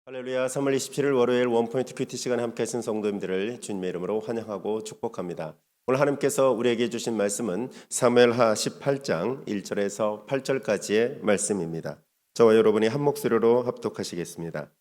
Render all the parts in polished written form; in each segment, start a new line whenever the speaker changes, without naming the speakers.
할렐루야. 3월 27일 월요일 원포인트 큐티 시간에 함께 하신 성도님들을 주님의 이름으로 환영하고 축복합니다. 오늘 하나님께서 우리에게 주신 말씀은 사무엘하 18장 1절에서 8절까지의 말씀입니다. 저와 여러분이 한 목소리로 합독하시겠습니다.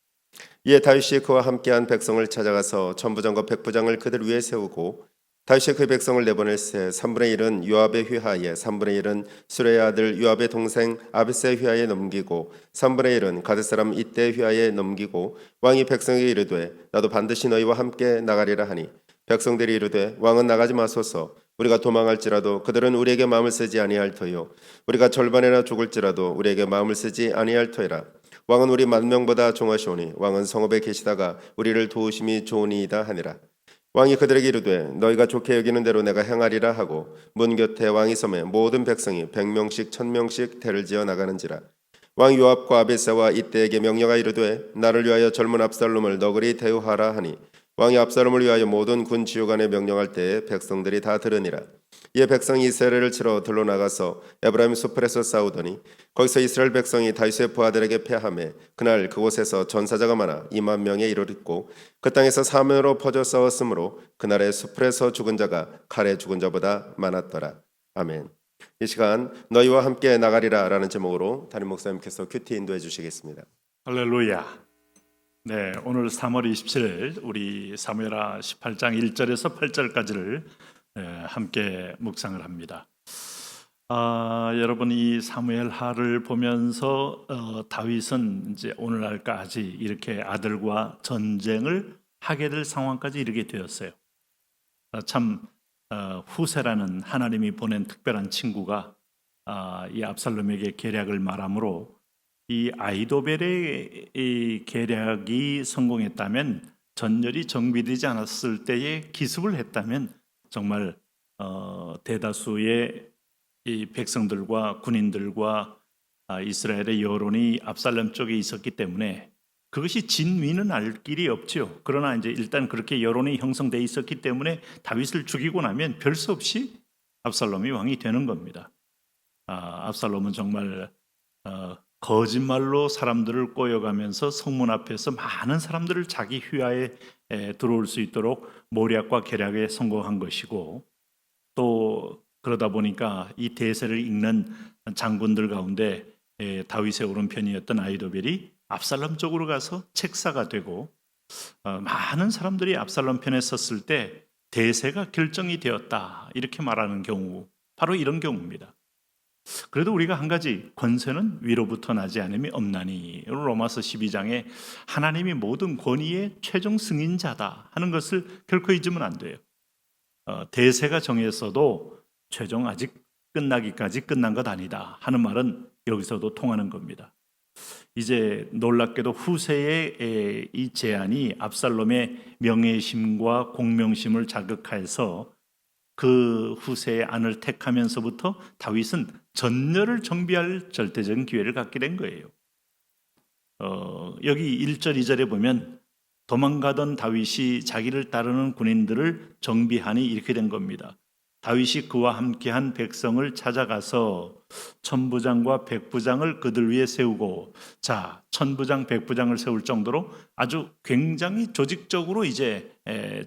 이에 다윗이 그와 함께한 백성을 찾아가서 천부장과 백부장을 그들 위에 세우고 다윗이 그 백성을 내보낼세 3분의 1은 요압의 휘하에 3분의 1은 수레의 아들 요압의 동생 아비새의 휘하에 넘기고 3분의 1은 가드 사람 이때의 휘하에 넘기고 왕이 백성에게 이르되 나도 반드시 너희와 함께 나가리라 하니 백성들이 이르되 왕은 나가지 마소서 우리가 도망할지라도 그들은 우리에게 마음을 쓰지 아니할 터요 우리가 절반이나 죽을지라도 우리에게 마음을 쓰지 아니할 터이라 왕은 우리 만명보다 종하시오니 왕은 성읍에 계시다가 우리를 도우심이 좋으니이다 하니라. 왕이 그들에게 이르되 너희가 좋게 여기는 대로 내가 행하리라 하고 문 곁에 왕이 서매 모든 백성이 100명씩 1000명씩 대를 지어 나가는지라. 왕 요압과 아비새와 이때에게 명령하 이르되 나를 위하여 젊은 압살롬을 너그리 대우하라 하니 왕이 압살롬을 위하여 모든 군 지휘관에 명령할 때에 백성들이 다 들으니라. 이에 백성이 세례를 치러 들러 나가서 에브라임 수풀에서 싸우더니 거기서 이스라엘 백성이 다윗의 부하들에게 패하매 그날 그곳에서 전사자가 많아 2만 명에 이르렀고 그 땅에서 사면으로 퍼져 싸웠으므로 그날의 수풀에서 죽은 자가 칼에 죽은 자보다 많았더라. 아멘. 이 시간 너희와 함께 나가리라 라는 제목으로 담임 목사님께서 큐티 인도해 주시겠습니다.
할렐루야. 네, 오늘 3월 27일 우리 사무엘하 18장 1절에서 8절까지를 함께 묵상을 합니다. 여러분 이 사무엘하를 보면서 다윗은 이제 오늘날까지 이렇게 아들과 전쟁을 하게 될 상황까지 이르게 되었어요. 참 후세라는 하나님이 보낸 특별한 친구가 이 압살롬에게 계략을 말하므로 이 아히도벨의 이 계략이 성공했다면 전열이 정비되지 않았을 때에 기습을 했다면 정말 대다수의 이 백성들과 군인들과 이스라엘의 여론이 압살롬 쪽에 있었기 때문에 그것이 진위는 알 길이 없지요. 그러나 이제 일단 그렇게 여론이 형성돼 있었기 때문에 다윗을 죽이고 나면 별 수 없이 압살롬이 왕이 되는 겁니다. 압살롬은 정말 거짓말로 사람들을 꼬여가면서 성문 앞에서 많은 사람들을 자기 휘하에 들어올 수 있도록 모략과 계략에 성공한 것이고 또 그러다 보니까 이 대세를 읽는 장군들 가운데 다윗의 오른편이었던 아히도벨이 압살롬 쪽으로 가서 책사가 되고 많은 사람들이 압살롬 편에 섰을 때 대세가 결정이 되었다 이렇게 말하는 경우 바로 이런 경우입니다. 그래도 우리가 한 가지 권세는 위로부터 나지 않음이 없나니 로마서 12장에 하나님이 모든 권위의 최종 승인자다 하는 것을 결코 잊으면 안 돼요. 대세가 정했어도 최종 아직 끝나기까지 끝난 것 아니다 하는 말은 여기서도 통하는 겁니다. 이제 놀랍게도 후세의 이 제안이 압살롬의 명예심과 공명심을 자극해서 그 후세의 안을 택하면서부터 다윗은 전열을 정비할 절대적인 기회를 갖게 된 거예요. 여기 1절 2절에 보면 도망가던 다윗이 자기를 따르는 군인들을 정비하니 이렇게 된 겁니다. 다윗이 그와 함께한 백성을 찾아가서 천부장과 백부장을 그들 위에 세우고 자 천부장 백부장을 세울 정도로 아주 굉장히 조직적으로 이제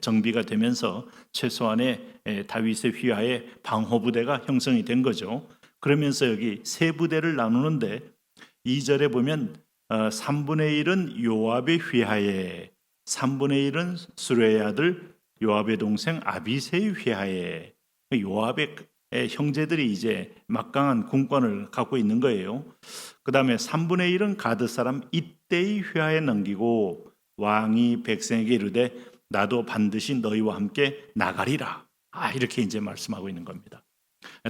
정비가 되면서 최소한의 다윗의 휘하에 방호부대가 형성이 된 거죠. 그러면서 여기 세 부대를 나누는데 2절에 보면 3분의 1은 요압의 휘하에 3분의 1은 수레의 아들 요압의 동생 아비새의 휘하에 요압의 형제들이 이제 막강한 군권을 갖고 있는 거예요. 그 다음에 3분의 1은 가드 사람 이때의 휘하에 넘기고 왕이 백성에게 이르되 나도 반드시 너희와 함께 나가리라. 이렇게 이제 말씀하고 있는 겁니다.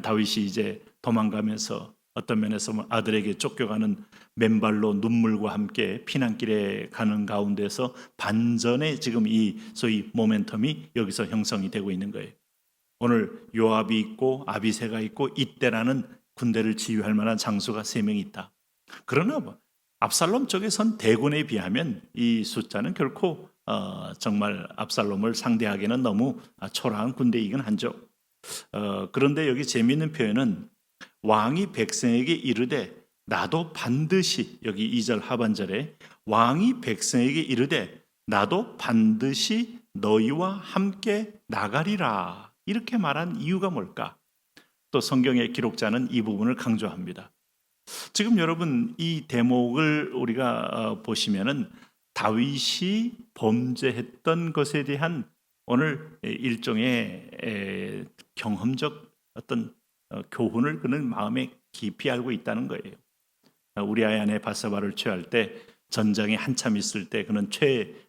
다윗이 이제 도망가면서 어떤 면에서 아들에게 쫓겨가는 맨발로 눈물과 함께 피난길에 가는 가운데서 반전의 지금 이 소위 모멘텀이 여기서 형성이 되고 있는 거예요. 오늘 요압이 있고 아비새가 있고 이때라는 군대를 지휘할 만한 장수가 3명이 있다. 그러나 압살롬 쪽에선 대군에 비하면 이 숫자는 결코 정말 압살롬을 상대하기는 너무 초라한 군대이긴 하죠. 그런데 여기 재미있는 표현은 왕이 백성에게 이르되 나도 반드시, 여기 2절 하반절에 왕이 백성에게 이르되 나도 반드시 너희와 함께 나가리라, 이렇게 말한 이유가 뭘까? 또 성경의 기록자는 이 부분을 강조합니다. 지금 여러분 이 대목을 우리가 보시면은 다윗이 범죄했던 것에 대한 오늘 일종의 경험적 어떤 교훈을 그는 마음에 깊이 알고 있다는 거예요. 우리아의 아내 바세바를 취할 때, 전쟁이 한참 있을 때 그는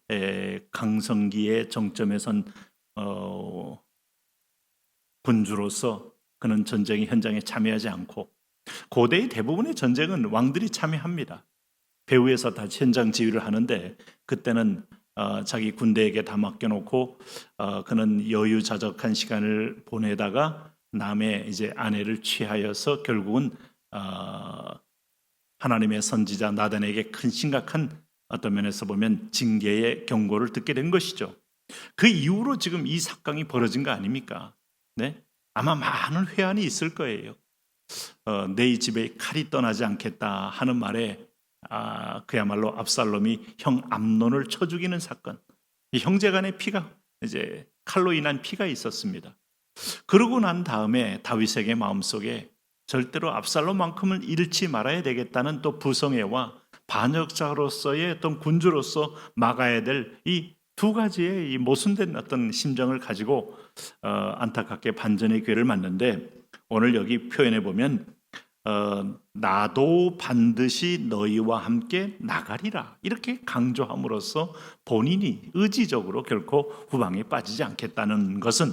최강성기의 정점에 선 군주로서 그는 전쟁의 현장에 참여하지 않고, 고대의 대부분의 전쟁은 왕들이 참여합니다. 배후에서 다 현장 지휘를 하는데, 그때는 자기 군대에게 다 맡겨놓고 그는 여유자적한 시간을 보내다가 남의 이제 아내를 취하여서 결국은 하나님의 선지자 나단에게 큰 심각한 어떤 면에서 보면 징계의 경고를 듣게 된 것이죠. 그 이후로 지금 이 사건이 벌어진 거 아닙니까? 네? 아마 많은 회한이 있을 거예요. 내 집에 칼이 떠나지 않겠다 하는 말에 그야말로 압살롬이 형 암논을 쳐 죽이는 사건, 형제간의 피가 이제 칼로 인한 피가 있었습니다. 그러고 난 다음에 다윗에게 마음속에 절대로 압살롬만큼은 잃지 말아야 되겠다는 또 부성애와 반역자로서의 어떤 군주로서 막아야 될 이 두 가지의 이 모순된 어떤 심정을 가지고 안타깝게 반전의 기회를 맞는데, 오늘 여기 표현해 보면 나도 반드시 너희와 함께 나가리라, 이렇게 강조함으로써 본인이 의지적으로 결코 후방에 빠지지 않겠다는 것은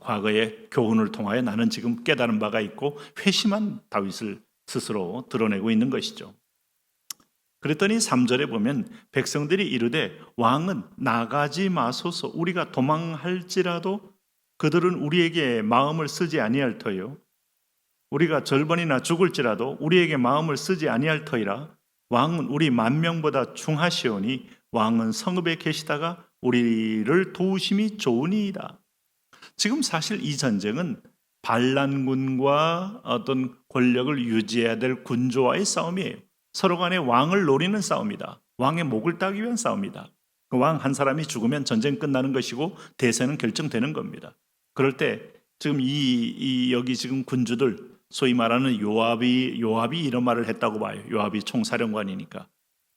과거의 교훈을 통하여 나는 지금 깨달은 바가 있고 회심한 다윗을 스스로 드러내고 있는 것이죠. 그랬더니 3절에 보면 백성들이 이르되 왕은 나가지 마소서, 우리가 도망할지라도 그들은 우리에게 마음을 쓰지 아니할 터요, 우리가 절반이나 죽을지라도 우리에게 마음을 쓰지 아니할 터이라. 왕은 우리 만명보다 중하시오니 왕은 성읍에 계시다가 우리를 도우심이 좋으니이다. 지금 사실 이 전쟁은 반란군과 어떤 권력을 유지해야 될 군주와의 싸움이에요. 서로 간에 왕을 노리는 싸움이다. 왕의 목을 따기 위한 싸움이다. 그 왕 한 사람이 죽으면 전쟁 끝나는 것이고 대세는 결정되는 겁니다. 그럴 때 지금 여기 지금 군주들, 소위 말하는 요압이 이런 말을 했다고 봐요. 요압이 총사령관이니까.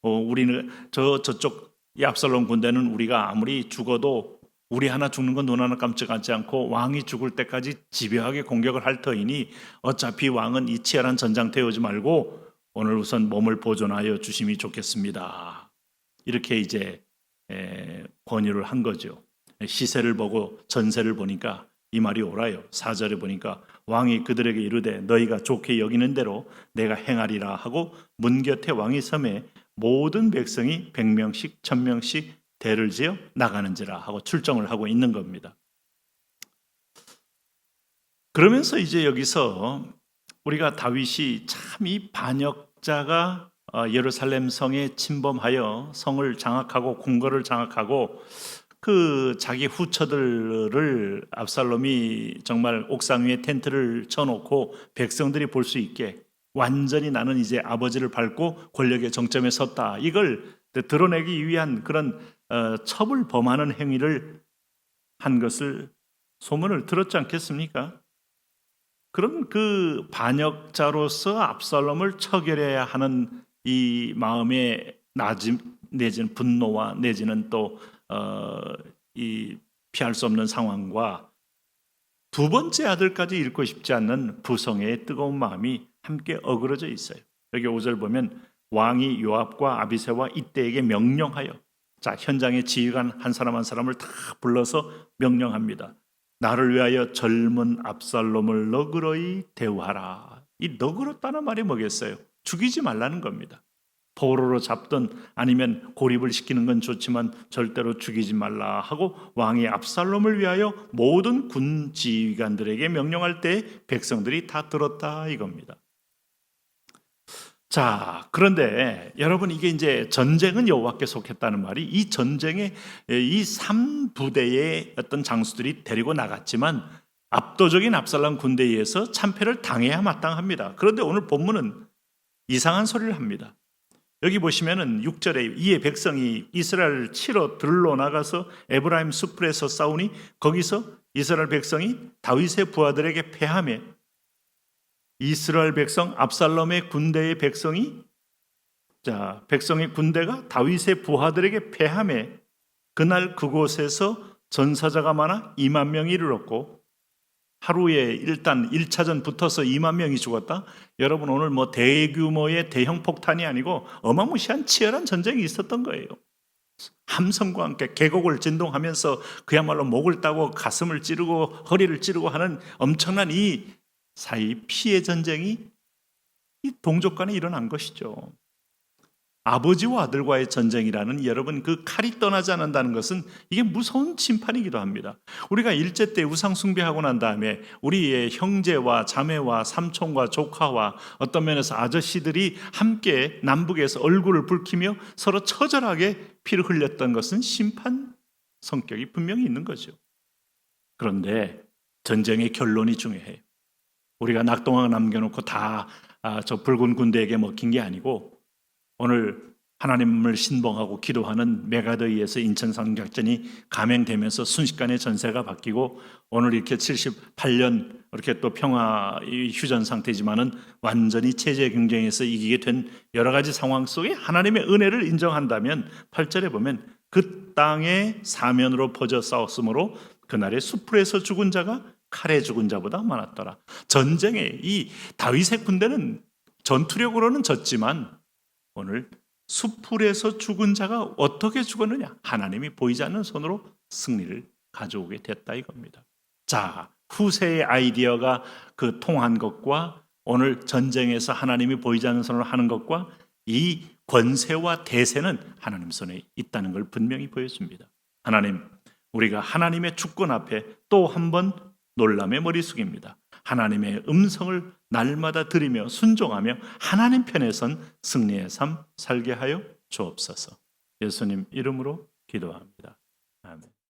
우리는 저쪽 이 압살롬 군대는 우리가 아무리 죽어도 우리 하나 죽는 건 눈 하나 깜짝하지 않고 왕이 죽을 때까지 집요하게 공격을 할 터이니 어차피 왕은 이 치열한 전장터에 오지 말고 오늘 우선 몸을 보존하여 주심이 좋겠습니다. 이렇게 이제 권유를 한 거죠. 시세를 보고 전세를 보니까 이 말이 옳아요. 4절에 보니까 왕이 그들에게 이르되 너희가 좋게 여기는 대로 내가 행하리라 하고 문 곁에 왕이 섬에 모든 백성이 100명씩 1000명씩 대를 지어 나가는지라 하고 출정을 하고 있는 겁니다. 그러면서 이제 여기서 우리가 다윗이 참 이 반역자가 예루살렘 성에 침범하여 성을 장악하고 궁궐을 장악하고 그 자기 후처들을 압살롬이 정말 옥상 위에 텐트를 쳐놓고 백성들이 볼 수 있게 완전히 나는 이제 아버지를 밟고 권력의 정점에 섰다, 이걸 드러내기 위한 그런 첩을 범하는 행위를 한 것을 소문을 들었지 않겠습니까? 그럼 그 반역자로서 압살롬을 처결해야 하는 이 마음의 나짐 내지는 분노와 내지는 또 이 피할 수 없는 상황과 두 번째 아들까지 잃고 싶지 않는 부성애의 뜨거운 마음이 함께 어그러져 있어요. 여기 5절 보면 왕이 요압과 아비새와 이때에게 명령하여, 자, 현장의 지휘관 한 사람 한 사람을 다 불러서 명령합니다. 나를 위하여 젊은 압살롬을 너그러이 대우하라. 이 너그럽다는 말이 뭐겠어요? 죽이지 말라는 겁니다. 포로로 잡든 아니면 고립을 시키는 건 좋지만 절대로 죽이지 말라 하고 왕이 압살롬을 위하여 모든 군 지휘관들에게 명령할 때 백성들이 다 들었다 이겁니다. 자, 그런데 여러분, 이게 이제 전쟁은 여호와께 속했다는 말이, 이 전쟁에 이 3부대의 어떤 장수들이 데리고 나갔지만 압도적인 압살롬 군대에 의해서 참패를 당해야 마땅합니다. 그런데 오늘 본문은 이상한 소리를 합니다. 여기 보시면은 6절에 이에 백성이 이스라엘을 치러 들러 나가서 에브라임 숲에서 싸우니 거기서 이스라엘 백성이 다윗의 부하들에게 패하며, 이스라엘 백성 압살롬의 군대의 백성의 군대가 다윗의 부하들에게 패하며 그날 그곳에서 전사자가 많아 2만 명이 이르렀고, 하루에 일단 1차전 붙어서 2만 명이 죽었다. 여러분, 오늘 뭐 대규모의 대형 폭탄이 아니고 어마무시한 치열한 전쟁이 있었던 거예요. 함성과 함께 계곡을 진동하면서 그야말로 목을 따고 가슴을 찌르고 허리를 찌르고 하는 엄청난 이 사이 피해 전쟁이 이 동족 간에 일어난 것이죠. 아버지와 아들과의 전쟁이라는, 여러분, 그 칼이 떠나지 않는다는 것은 이게 무서운 심판이기도 합니다. 우리가 일제 때 우상 숭배하고 난 다음에 우리의 형제와 자매와 삼촌과 조카와 어떤 면에서 아저씨들이 함께 남북에서 얼굴을 붉히며 서로 처절하게 피를 흘렸던 것은 심판 성격이 분명히 있는 거죠. 그런데 전쟁의 결론이 중요해요. 우리가 낙동강 남겨놓고 다 저 붉은 군대에게 먹힌 게 아니고, 오늘 하나님을 신봉하고 기도하는 메가더이에서 인천 상륙작전이 감행되면서 순식간에 전세가 바뀌고, 오늘 이렇게 78년 이렇게 또 평화 휴전 상태지만은 완전히 체제 경쟁에서 이기게 된 여러 가지 상황 속에 하나님의 은혜를 인정한다면 8절에 보면 그 땅에 사면으로 퍼져 싸웠으므로 그날의 수풀에서 죽은 자가 칼에 죽은 자보다 많았더라. 전쟁에 이 다윗의 군대는 전투력으로는 졌지만 오늘 수풀에서 죽은 자가 어떻게 죽었느냐? 하나님이 보이지 않는 손으로 승리를 가져오게 됐다 이겁니다. 자, 후세의 아이디어가 그 통한 것과 오늘 전쟁에서 하나님이 보이지 않는 손으로 하는 것과 이 권세와 대세는 하나님 손에 있다는 걸 분명히 보여줍니다. 하나님, 우리가 하나님의 주권 앞에 또 한 번 놀람의 머리 숙입니다. 하나님의 음성을 날마다 들으며 순종하며 하나님 편에 선 승리의 삶 살게 하여 주옵소서. 예수님 이름으로 기도합니다. 아멘.